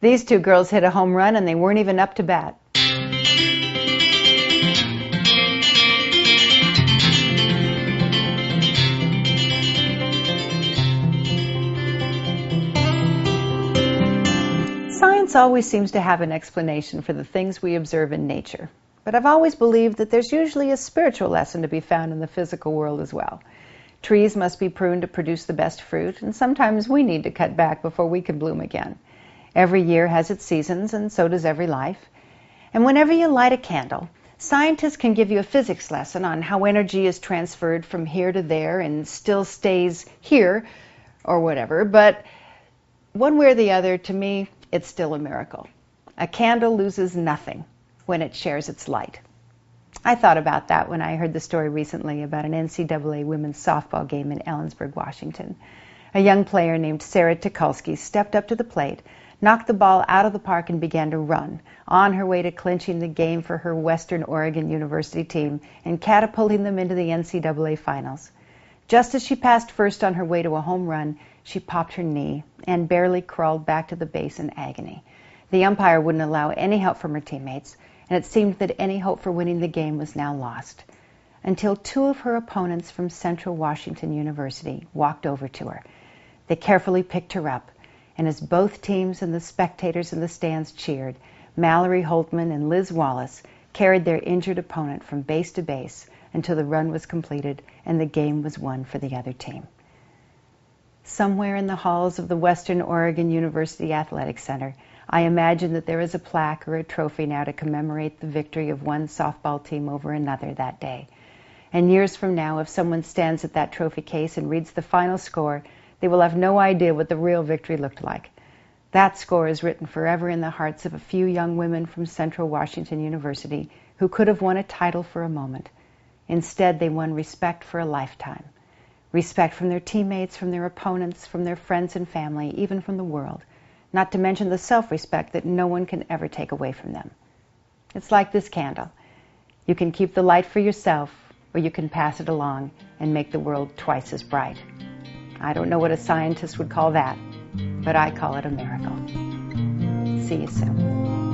These two girls hit a home run and they weren't even up to bat. Science always seems to have an explanation for the things we observe in nature. But I've always believed that there's usually a spiritual lesson to be found in the physical world as well. Trees must be pruned to produce the best fruit, and sometimes we need to cut back before we can bloom again. Every year has its seasons, and so does every life. And whenever you light a candle, scientists can give you a physics lesson on how energy is transferred from here to there and still stays here, or whatever. But one way or the other, to me, it's still a miracle. A candle loses nothing when it shares its light. I thought about that when I heard the story recently about an NCAA women's softball game in Ellensburg, Washington. A young player named Sarah Tukulski stepped up to the plate, knocked the ball out of the park and began to run, on her way to clinching the game for her Western Oregon University team and catapulting them into the NCAA finals. Just as she passed first on her way to a home run, she popped her knee and barely crawled back to the base in agony. The umpire wouldn't allow any help from her teammates, and it seemed that any hope for winning the game was now lost, until two of her opponents from Central Washington University walked over to her. They carefully picked her up, and as both teams and the spectators in the stands cheered, Mallory Holtman and Liz Wallace carried their injured opponent from base to base until the run was completed and the game was won for the other team. Somewhere in the halls of the Western Oregon University Athletic Center, I imagine that there is a plaque or a trophy now to commemorate the victory of one softball team over another that day. And years from now, if someone stands at that trophy case and reads the final score, they will have no idea what the real victory looked like. That score is written forever in the hearts of a few young women from Central Washington University who could have won a title for a moment. Instead, they won respect for a lifetime. Respect from their teammates, from their opponents, from their friends and family, even from the world. Not to mention the self-respect that no one can ever take away from them. It's like this candle. You can keep the light for yourself, or you can pass it along and make the world twice as bright. I don't know what a scientist would call that, but I call it a miracle. See you soon.